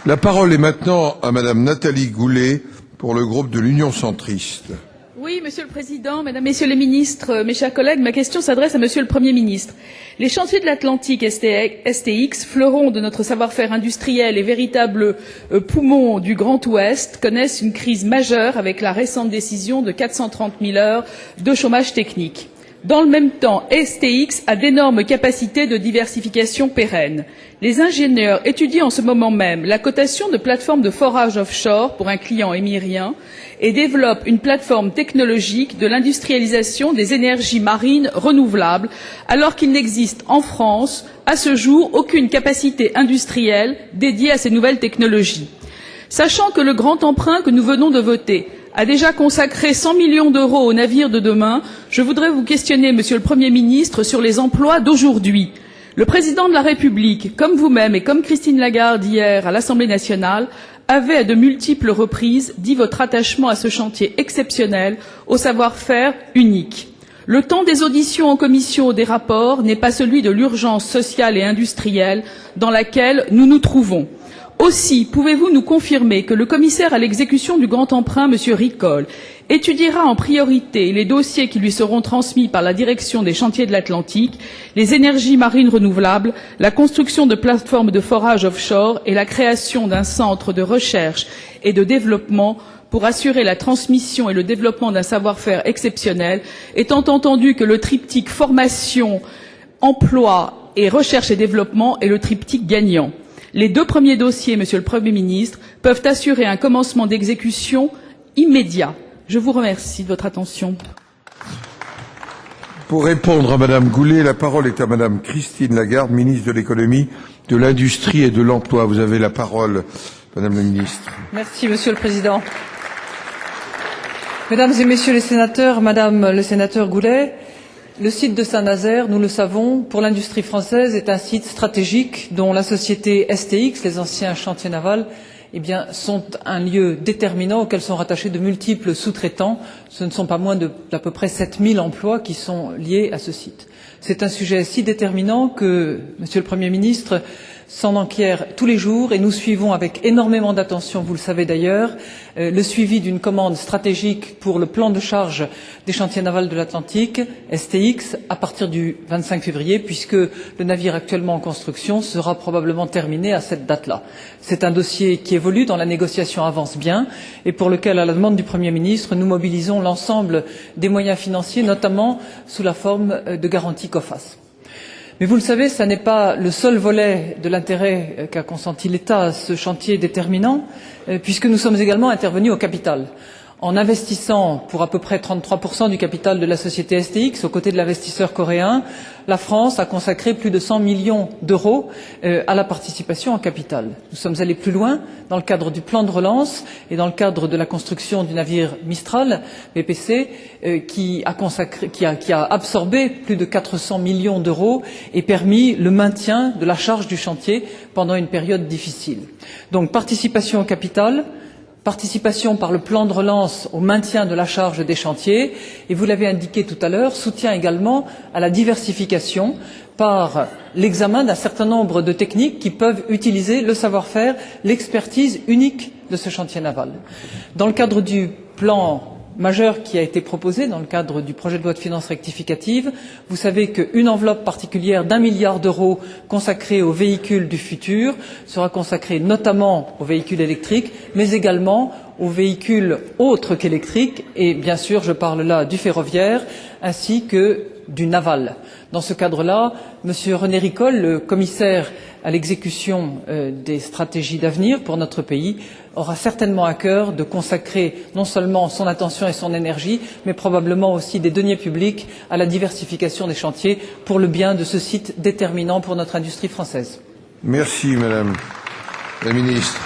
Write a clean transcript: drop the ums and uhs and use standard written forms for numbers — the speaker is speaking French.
La parole est maintenant à Madame Nathalie Goulet pour le groupe de l'Union centriste. Oui, Monsieur le Président, Mesdames, Messieurs les ministres, mes chers collègues, ma question s'adresse à Monsieur le Premier ministre. Les chantiers de l'Atlantique STX, fleurons de notre savoir-faire industriel et véritables poumons du Grand Ouest, connaissent une crise majeure avec la récente décision de 430 000 heures de chômage technique. Dans le même temps, STX a d'énormes capacités de diversification pérennes. Les ingénieurs étudient en ce moment même la cotation de plateformes de forage offshore pour un client émirien et développent une plateforme technologique de l'industrialisation des énergies marines renouvelables, alors qu'il n'existe en France, à ce jour, aucune capacité industrielle dédiée à ces nouvelles technologies. Sachant que le grand emprunt que nous venons de voter a déjà consacré 100 millions d'euros aux navires de demain, je voudrais vous questionner, Monsieur le Premier ministre, sur les emplois d'aujourd'hui. Le Président de la République, comme vous-même et comme Christine Lagarde hier à l'Assemblée nationale, avait à de multiples reprises dit votre attachement à ce chantier exceptionnel, au savoir-faire unique. Le temps des auditions en commission des rapports n'est pas celui de l'urgence sociale et industrielle dans laquelle nous nous trouvons. Aussi, pouvez-vous nous confirmer que le commissaire à l'exécution du grand emprunt, M. Ricol, étudiera en priorité les dossiers qui lui seront transmis par la direction des chantiers de l'Atlantique, les énergies marines renouvelables, la construction de plateformes de forage offshore et la création d'un centre de recherche et de développement pour assurer la transmission et le développement d'un savoir-faire exceptionnel, étant entendu que le triptyque formation, emploi et recherche et développement est le triptyque gagnant. Les deux premiers dossiers, Monsieur le Premier ministre, peuvent assurer un commencement d'exécution immédiat. Je vous remercie de votre attention. Pour répondre à Madame Goulet, la parole est à Madame Christine Lagarde, ministre de l'économie, de l'industrie et de l'emploi. Vous avez la parole, Madame la ministre. Merci, Monsieur le Président. Mesdames et Messieurs les sénateurs, Madame le sénateur Goulet, le site de Saint-Nazaire, nous le savons, pour l'industrie française est un site stratégique dont la société STX, les anciens chantiers navals, sont un lieu déterminant auquel sont rattachés de multiples sous-traitants. Ce ne sont pas moins d'à peu près 7000 emplois qui sont liés à ce site. C'est un sujet si déterminant que, Monsieur le Premier ministre, s'en enquiert tous les jours et nous suivons avec énormément d'attention, vous le savez d'ailleurs, le suivi d'une commande stratégique pour le plan de charge des chantiers navals de l'Atlantique, STX, à partir du 25 février, puisque le navire actuellement en construction sera probablement terminé à cette date-là. C'est un dossier qui évolue, dont la négociation avance bien et pour lequel, à la demande du Premier ministre, nous mobilisons l'ensemble des moyens financiers, notamment sous la forme de garanties COFAS. Mais vous le savez, ce n'est pas le seul volet de l'intérêt qu'a consenti l'État à ce chantier déterminant, puisque nous sommes également intervenus au capital, en investissant pour à peu près 33% du capital de la société STX, aux côtés de l'investisseur coréen. La France a consacré plus de 100 millions d'euros à la participation en capital. Nous sommes allés plus loin dans le cadre du plan de relance et dans le cadre de la construction du navire Mistral, BPC, qui a absorbé plus de 400 millions d'euros et permis le maintien de la charge du chantier pendant une période difficile. Donc participation au capital, participation par le plan de relance au maintien de la charge des chantiers et, vous l'avez indiqué tout à l'heure, soutien également à la diversification par l'examen d'un certain nombre de techniques qui peuvent utiliser le savoir-faire, l'expertise unique de ce chantier naval. Dans le cadre du plan majeur qui a été proposé dans le cadre du projet de loi de finances rectificative, vous savez qu'une enveloppe particulière d'1 milliard d'euros consacrée aux véhicules du futur sera consacrée notamment aux véhicules électriques, mais également aux véhicules autres qu'électriques, et bien sûr je parle là du ferroviaire ainsi que du naval. Dans ce cadre-là, M. René Ricol, le commissaire à l'exécution des stratégies d'avenir pour notre pays, aura certainement à cœur de consacrer non seulement son attention et son énergie, mais probablement aussi des deniers publics à la diversification des chantiers pour le bien de ce site déterminant pour notre industrie française. Merci, Madame la Ministre.